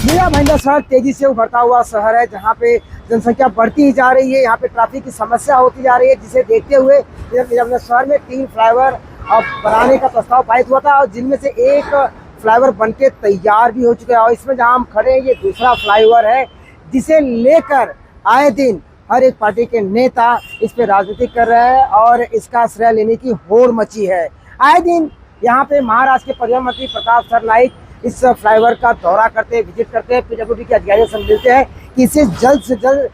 मीरा भाईंदर शहर तेजी से उभरता हुआ शहर है, जहाँ पे जनसंख्या बढ़ती ही जा रही है। यहाँ पे ट्रैफिक की समस्या होती जा रही है, जिसे देखते हुए मीरा भाईंदर शहर में 3 फ्लाईओवर बनाने का प्रस्ताव पारित हुआ था और जिनमें से एक फ्लाईओवर बनके तैयार भी हो चुका है। और इसमें जहाँ हम खड़े हैं, ये दूसरा फ्लाईओवर है, जिसे लेकर आए दिन हर एक पार्टी के नेता इस पे राजनीति कर रहे हैं और इसका श्रेय लेने की होड़ मची है। आए दिन यहाँ पे महाराष्ट्र के परिवहन मंत्री प्रताप सरनाईक इस फ्लाईओवर का दौरा करते हैं, विजिट करते हैं, पीडब्ल्यूडी के अधिकारियों से मिलते हैं कि इसे जल्द से जल्द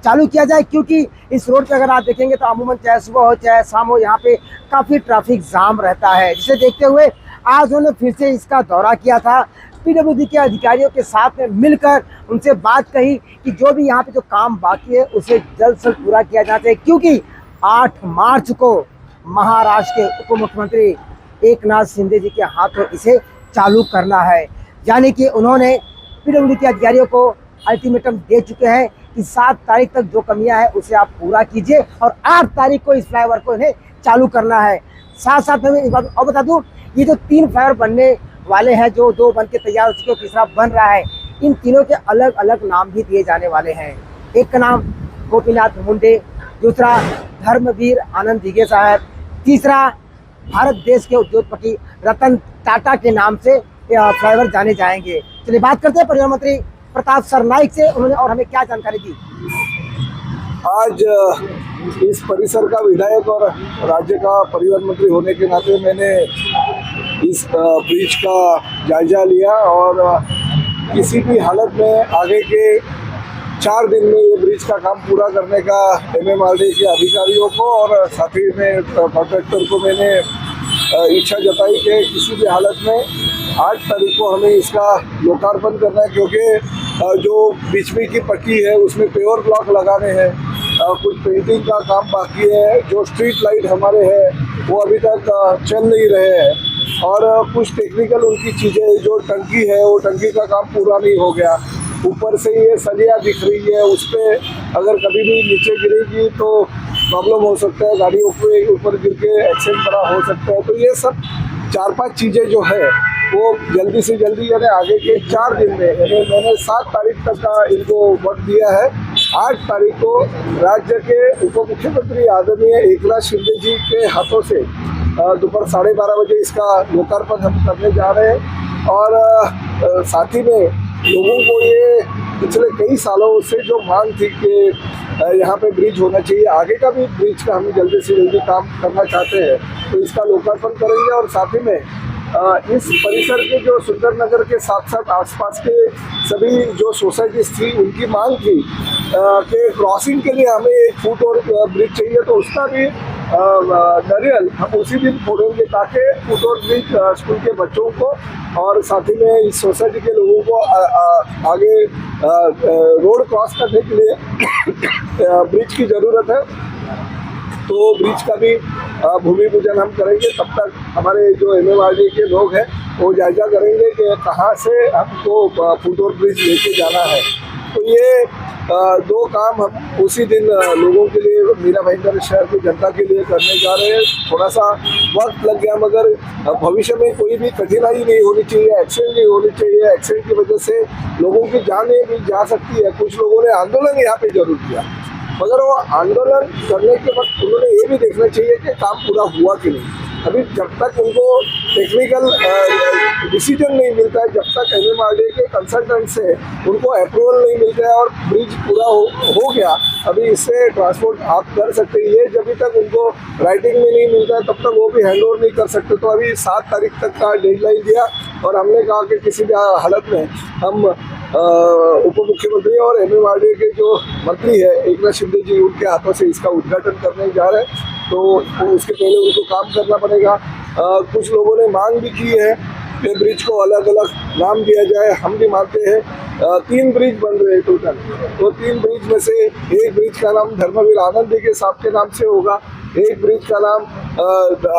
चालू किया जाए, क्योंकि इस रोड पे अगर आप देखेंगे तो अमूमन चाहे सुबह हो चाहे शाम हो, यहाँ पे काफ़ी ट्रैफिक जाम रहता है। जिसे देखते हुए आज उन्होंने फिर से इसका दौरा किया था, पीडब्ल्यूडी के अधिकारियों के साथ में मिलकर उनसे बात कही कि जो भी यहाँ पे जो काम बाकी है उसे जल्द से पूरा किया जाना चाहिए, क्योंकि 8 मार्च को महाराष्ट्र के उप मुख्यमंत्री एकनाथ शिंदे जी के हाथों इसे चालू करना है। यानी कि उन्होंने पीडब्ल्यूडी के अधिकारियों को अल्टीमेटम दे चुके हैं कि 7 तारीख तक जो कमियां हैं उसे आप पूरा कीजिए और 8 तारीख को इस फ्लाईओवर को इन्हें चालू करना है। साथ साथ में एक बात और बता दूं, ये जो 3 फ्लाईओवर बनने वाले हैं, जो 2 बन के तैयार हो चुके हैं, तीसरा बन रहा है, इन तीनों के अलग अलग नाम भी दिए जाने वाले हैं। एक का नाम गोपीनाथ मुंडे, दूसरा धर्मवीर आनंद दिघे साहब, तीसरा भारत देश के उद्योगपति रतन टाटा के नाम से फ्लाईओवर जाने जाएंगे। चलिए बात करते हैं परिवहन मंत्री प्रताप सरनाईक से, उन्होंने और हमें क्या जानकारी दी। आज इस परिसर का विधायक और राज्य का परिवहन मंत्री होने के नाते मैंने इस ब्रिज का जायजा लिया और किसी भी हालत में आगे के 4 दिन में ये ब्रिज का काम पूरा करने का MMRDA के अधिकारियों को और साथ ही में कॉन्ट्रैक्टर को मैंने इच्छा जताई कि किसी भी हालत में 8 तारीख को हमें इसका लोकार्पण करना है, क्योंकि जो बीच में की पट्टी है उसमें पेवर ब्लॉक लगाने हैं, कुछ पेंटिंग का काम बाकी है, जो स्ट्रीट लाइट हमारे हैं वो अभी तक चल नहीं रहे हैं और कुछ टेक्निकल उनकी चीज़ें, जो टंकी है वो टंकी का काम पूरा नहीं हो गया। ऊपर से ये सलिया दिख रही है, उस पर अगर कभी भी नीचे गिरेगी तो प्रॉब्लम हो सकता है, गाड़ियों के ऊपर गिर के एक्सीडेंट बड़ा हो सकता है। तो ये सब 4-5 चीज़ें जो है वो जल्दी से जल्दी यानी आगे के 4 दिन में, यानी मैंने 7 तारीख तक का इनको वक्त दिया है। 8 तारीख को राज्य के उप मुख्यमंत्री आदरणीय एकनाथ शिंदे जी के हाथों से दोपहर 12:30 बजे इसका लोकार्पण हम करने जा रहे हैं। और साथ ही में लोगों को ये पिछले कई सालों से जो मांग थी कि यहाँ पे ब्रिज होना चाहिए, आगे का भी ब्रिज का हम जल्दी से जल्दी काम करना चाहते हैं, तो इसका लोकार्पण करेंगे। और साथ ही में इस परिसर के जो सुंदर नगर के साथ साथ आसपास के सभी जो सोसाइटीज थी, उनकी मांग थी कि क्रॉसिंग के लिए हमें 1 फुट और ब्रिज चाहिए, तो उसका भी नारियल हम उसी दिन फोड़ेंगे ताकि फुट और ब्रिज स्कूल के बच्चों को और साथ ही में इस सोसाइटी के लोगों को आगे रोड क्रॉस करने के लिए ब्रिज की ज़रूरत है। तो ब्रिज का भी भूमि पूजन हम करेंगे। तब तक हमारे जो MMRDA के लोग हैं वो जायजा करेंगे कि कहाँ से हमको फुट और ब्रिज लेके जाना है। तो ये 2 काम हम उसी दिन लोगों के लिए, मीरा भाईंदर शहर की जनता के लिए करने जा रहे हैं। थोड़ा सा वक्त लग गया, मगर भविष्य में कोई भी कठिनाई नहीं होनी चाहिए, एक्सीडेंट नहीं होनी चाहिए। एक्सीडेंट की वजह से लोगों की जानें भी जा सकती है। कुछ लोगों ने आंदोलन यहाँ पे जरूर किया, मगर वो आंदोलन करने के वक्त उन्होंने ये भी देखना चाहिए कि काम पूरा हुआ कि नहीं। अभी जब तक उनको टेक्निकल डिसीजन नहीं मिलता है, जब तक MMRDA के कंसल्टेंट से उनको अप्रूवल नहीं मिलता है और ब्रिज पूरा हो गया, अभी इससे ट्रांसपोर्ट आप कर सकते हैं। ये जब तक उनको राइटिंग में नहीं मिलता है तब तक वो भी हैंड ओवर नहीं कर सकते। तो अभी 7 तारीख तक का डेडलाइन दिया और हमने कहा कि किसी भी हालत में हम उप मुख्यमंत्री और MMRDA के जो मंत्री है एकनाथ शिंदे जी, उनके हाथों से इसका उद्घाटन करने जा रहे हैं। तो उसके पहले उनको काम करना पड़ेगा। कुछ लोगों ने मांग भी की है कि ब्रिज को अलग अलग नाम दिया जाए। हम भी मानते हैं 3 ब्रिज बन रहे हैं टोटल, तो 3 ब्रिज में से एक ब्रिज का नाम धर्मवीर आनंद दिघे साहब के नाम से होगा, एक ब्रिज का नाम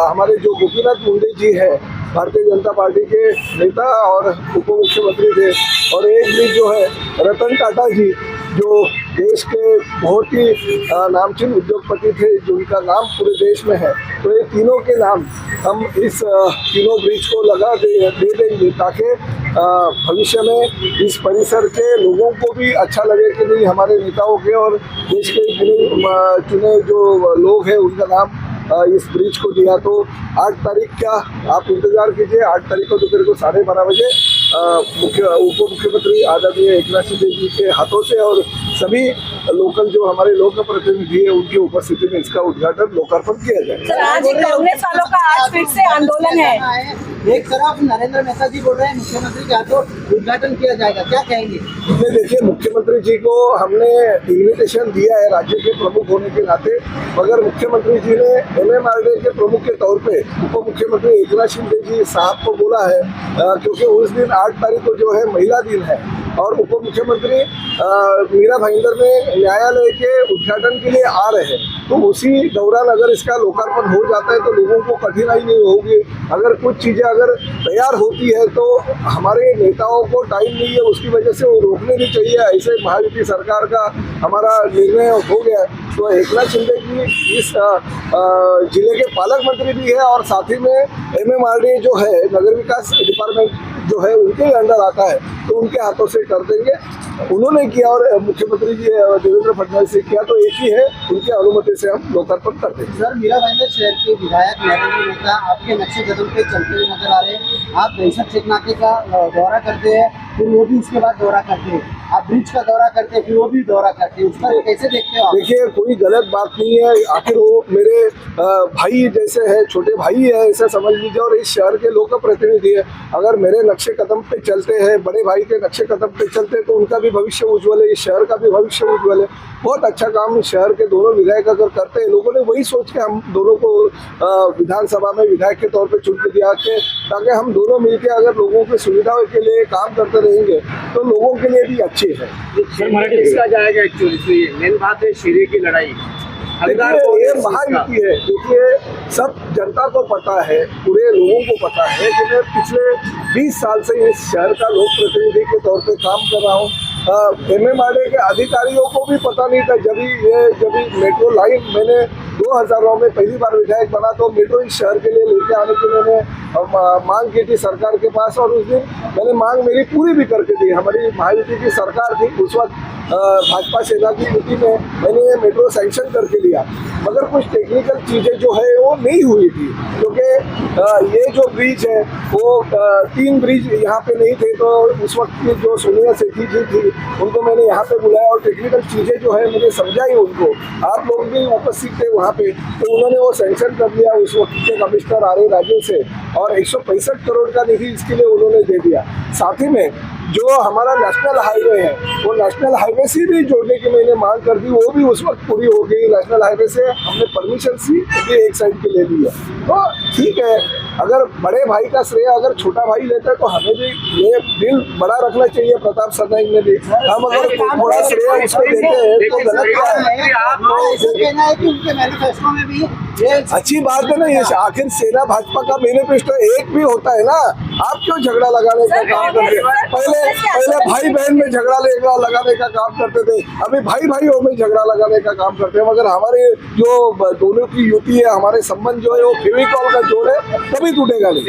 हमारे जो गोपीनाथ मुंडे जी है, भारतीय जनता पार्टी के नेता और उप मुख्यमंत्री थे, और एक ब्रिज जो है रतन टाटा जी, जो देश के बहुत ही नामचीन उद्योगपति थे, जिनका नाम पूरे देश में है। तो ये तीनों के नाम हम इस तीनों ब्रिज को लगा दे देंगे ताकि भविष्य में इस परिसर के लोगों को भी अच्छा लगे कि नहीं, हमारे नेताओं के और देश के चुने जो लोग हैं उनका नाम इस ब्रिज को दिया। तो 8 तारीख का आप इंतजार कीजिए। 8 तारीख को दोपहर को 12:30 बजे उप मुख्यमंत्री आदरणीय एकनाथ शिंदे जी के हाथों से और सभी लोकल जो हमारे लोक प्रतिनिधि है उनकी उपस्थिति में इसका उद्घाटन लोकार्पण किया जाएगा। आज कांग्रेस वालों का आज फिर से आंदोलन है। एक तरफ नरेंद्र मेहता जी बोल रहे हैं मुख्यमंत्री के हाथों उद्घाटन किया जाएगा, क्या कहेंगे? देखिए, मुख्यमंत्री जी को हमने इन्विटेशन दिया है राज्य के प्रमुख होने के नाते, मगर मुख्यमंत्री जी ने MMRDA के प्रमुख के तौर पे उप मुख्यमंत्री एकनाथ शिंदे जी साहब को बोला है, क्योंकि उस दिन 8 तारीख को जो है महिला दिन है और उप मुख्यमंत्री मीरा भाईंदर में न्यायालय के उद्घाटन के लिए आ रहे हैं। तो उसी दौरान अगर इसका लोकार्पण हो जाता है तो लोगों को कठिनाई नहीं होगी। अगर कुछ चीज़ें अगर तैयार होती है तो हमारे नेताओं को टाइम नहीं है, उसकी वजह से वो रोकने नहीं चाहिए। ऐसे महायुति सरकार का हमारा निर्णय हो गया। तो एकनाथ शिंदे जी इस जिले के पालक मंत्री भी है और साथ ही में MMRDA जो है नगर विकास डिपार्टमेंट जो है उनके अंडर आता है, तो उनके हाथों से कर देंगे। उन्होंने किया और मुख्यमंत्री जी देवेंद्र फडणवीस ने किया, तो एक ही है, उनकी अनुमति से हम लोकार्पण कर देंगे। सर, मीरा भाईंदर शहर के विधायक नरेंद्र मेहता आपके नक्शे कदम पे चलते हुए नजर आ रहे हैं। आप 65 चेक नाके का दौरा करते हैं, फिर वो भी उसके बाद दौरा करते हैं, आप ब्रिज का दौरा करते हैं, फिर वो भी दौरा करते हैं, उसका कैसे देखते हो आप? देखिए, कोई गलत बात नहीं है। आखिर वो मेरे भाई जैसे है, छोटे भाई है ऐसा समझ लीजिए, और इस शहर के लोक प्रतिनिधि है। अगर मेरे नक्शे कदम पे चलते हैं, बड़े भाई के नक्शे कदम पे चलते हैं, तो उनका भी भविष्य उज्जवल है, इस शहर का भी भविष्य उज्जवल है। बहुत अच्छा काम इस शहर के दोनों विधायक अगर करते हैं, लोगों ने वही सोच के हम दोनों को विधानसभा में विधायक के तौर पे चुन के दिया कि ताकि हम दोनों मिलकर अगर लोगों की सुविधाओं के लिए काम करते रहेंगे तो लोगों के लिए भी अच्छे है। किसका जाएगा एक्चुअली, मेन बात है शेरे की लड़ाई। देखिए, ये महायुति है। देखिए, सब जनता को पता है, पूरे लोगों को पता है कि मैं पिछले 20 साल से इस शहर का लोक प्रतिनिधि के तौर पे काम कर रहा हूँ। MMRDA के अधिकारियों को भी पता नहीं था। जब मेट्रो लाइन मैंने 2009 में पहली बार विधायक बना तो मेट्रो इस शहर के लिए लेके आने की मैंने मांग की थी सरकार के पास, और उस दिन मैंने मांग मेरी पूरी भी करके दी। हमारी महायुति की सरकार थी उस वक्त, भाजपा सेना की युति में मैंने ये मेट्रो सैंक्शन करके लिया, मगर कुछ टेक्निकल चीज़ें जो है वो नहीं हुई थी, क्योंकि ये जो ब्रिज है वो 3 ब्रिज यहाँ पे नहीं थे। तो उस वक्त की जो सोनिया सेठी जी थी उनको मैंने यहाँ पे बुलाया और टेक्निकल चीज़ें जो है मैंने समझाई उनको। आप लोग भी उपस्थित थे वहाँ पे, तो उन्होंने वो सैंक्शन कर दिया उस वक्त के कमिश्नर RA राजू से, और 165 करोड़ का निधि इसके लिए उन्होंने दे दिया। साथ ही में जो हमारा नेशनल हाईवे है वो नेशनल हाईवे से भी जोड़ने की मैंने मांग कर दी, वो भी उस वक्त पूरी हो गई। नेशनल हाईवे से हमने परमिशन सी भी एक साइड के ले ली है। तो ठीक है, अगर बड़े भाई का श्रेय अगर छोटा भाई लेता है तो हमें भी ये दिल बड़ा रखना चाहिए। प्रताप सरनाइक ने भी, हम अगर थोड़ा श्रेय उसको देते हैं तो गलत क्या है? कहना है कि उनके मैनिफेस्टो में भी अच्छी बात है ना, ये आखिर सेना भाजपा का मैनिफेस्टो एक भी होता है ना। आप क्यों झगड़ा लगाने का काम करते हैं? पहले भाई बहन में झगड़ा लगाने का काम करते थे, अभी भाई भाइयों में झगड़ा लगाने का काम करते हैं। मगर हमारे जो दोनों की युति है, हमारे संबंध जो है वो फेविकॉल का जोड़ है, कभी टूटेगा नहीं।